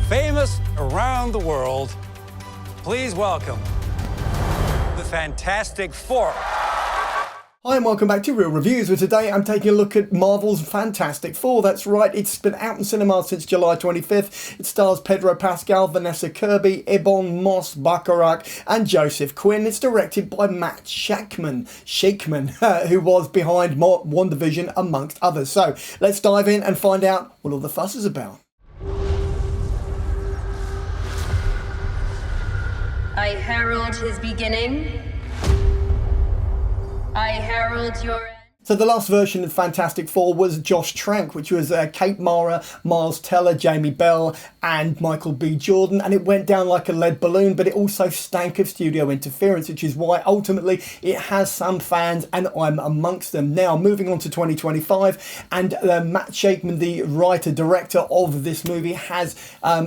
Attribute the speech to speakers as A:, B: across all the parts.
A: famous around the world, please welcome the Fantastic Four.
B: Hi and welcome back to Real Reviews, where today I'm taking a look at Marvel's Fantastic Four. That's right, it's been out in cinemas since July 25th. It stars Pedro Pascal, Vanessa Kirby, Ebon, Moss-Bachrach and Joseph Quinn. It's directed by Matt Shakman, who was behind WandaVision amongst others. So let's dive in and find out what all the fuss is about.
C: I herald his beginning. I herald your end.
B: So the last version of Fantastic Four was Josh Trank, which was Kate Mara, Miles Teller, Jamie Bell and Michael B. Jordan, and it went down like a lead balloon, but it also stank of studio interference, which is why ultimately it has some fans and I'm amongst them. Now moving on to 2025, and Matt Shakman, the writer-director of this movie, has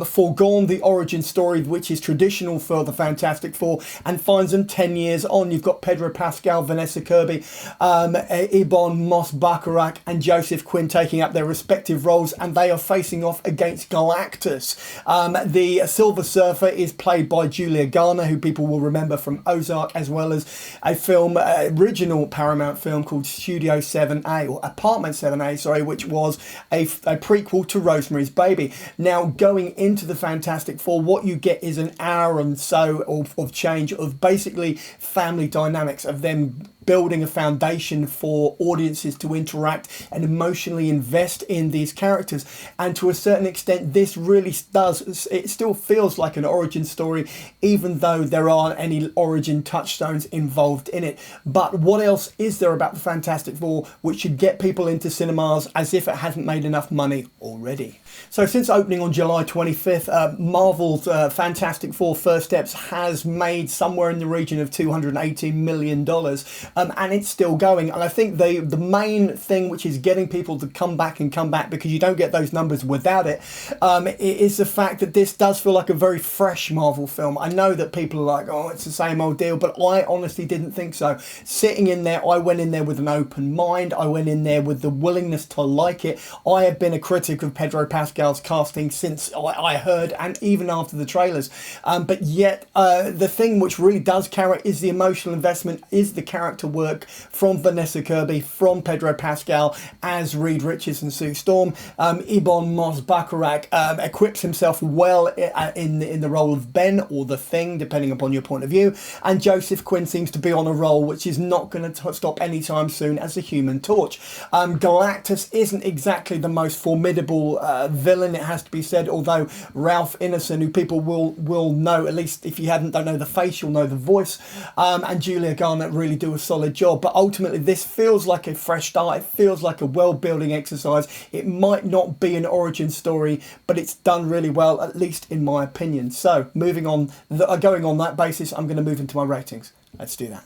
B: foregone the origin story which is traditional for the Fantastic Four and finds them 10 years on. You've got Pedro Pascal, Vanessa Kirby, Ebon, Moss-Bachrach and Joseph Quinn taking up their respective roles, and they are facing off against Galactus. The Silver Surfer is played by Julia Garner, who people will remember from Ozark, as well as a film, original Paramount film called Studio 7A, or Apartment 7A, sorry, which was a prequel to Rosemary's Baby. Now, going into the Fantastic Four, what you get is an hour and so of change of basically family dynamics, of them building a foundation for audiences to interact and emotionally invest in these characters. And to a certain extent, this really does, it still feels like an origin story, even though there aren't any origin touchstones involved in it. But what else is there about the Fantastic Four which should get people into cinemas as if it hasn't made enough money already? So since opening on July 25th, Marvel's Fantastic Four First Steps has made somewhere in the region of $218 million. And it's still going. And I think the main thing which is getting people to come back, because you don't get those numbers without it, is the fact that this does feel like a very fresh Marvel film. I know that people are like, oh, it's the same old deal, but I honestly didn't think so. Sitting in there, I went in there with an open mind. I went in there with the willingness to like it. I have been a critic of Pedro Pascal's casting since I heard, and even after the trailers. But yet, the thing which really does carry is the emotional investment, is the character work from Vanessa Kirby, from Pedro Pascal as Reed Richards and Sue Storm. Ebon Moss-Bachrach equips himself well in the role of Ben, or the Thing, depending upon your point of view. And Joseph Quinn seems to be on a roll which is not going to stop anytime soon as the Human Torch. Galactus isn't exactly the most formidable villain, it has to be said, although Ralph Ineson, who people will know, at least if you don't know the face, you'll know the voice, and Julia Garner really do a solid job. But ultimately this feels like a fresh start. It feels like a world-building exercise. It might not be an origin story, but it's done really well, at least in my opinion. So moving on, going on that basis, I'm going to move into my ratings. Let's do that.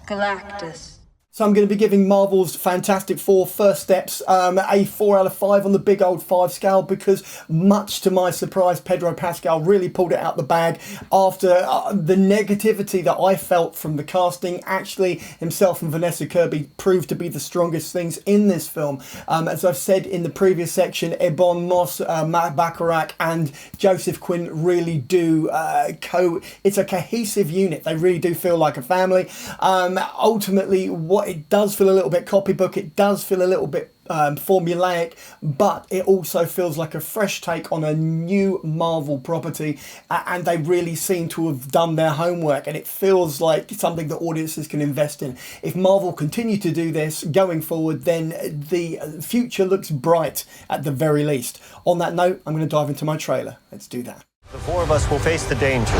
C: Galactus.
B: So I'm going to be giving Marvel's Fantastic Four First Steps a 4 out of 5 on the big old 5 scale, because much to my surprise, Pedro Pascal really pulled it out the bag after the negativity that I felt from the casting. Actually, himself and Vanessa Kirby proved to be the strongest things in this film. As I've said in the previous section, Ebon, Moss-Bachrach and Joseph Quinn really do it's a cohesive unit. They really do feel like a family. Ultimately, what it does feel a little bit copybook, it does feel a little bit formulaic, but it also feels like a fresh take on a new Marvel property, and they really seem to have done their homework, and it feels like something that audiences can invest in. If Marvel continue to do this going forward, then the future looks bright at the very least. On that note, I'm going to dive into my trailer. Let's do that.
D: The four of us will face the danger.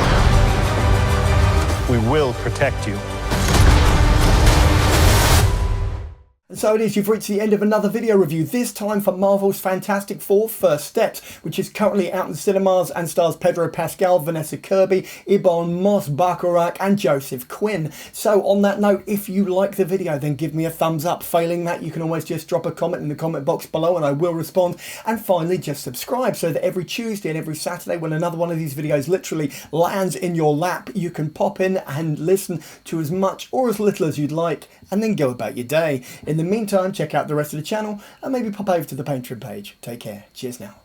D: We will protect you.
B: And so it is, you've reached the end of another video review, this time for Marvel's Fantastic Four First Steps, which is currently out in cinemas and stars Pedro Pascal, Vanessa Kirby, Ebon, Moss-Bachrach and Joseph Quinn. So on that note, if you like the video, then give me a thumbs up. Failing that, you can always just drop a comment in the comment box below and I will respond. And finally, just subscribe so that every Tuesday and every Saturday, when another one of these videos literally lands in your lap, you can pop in and listen to as much or as little as you'd like, and then go about your day. In In the meantime, check out the rest of the channel and maybe pop over to the Patreon page. Take care. Cheers now.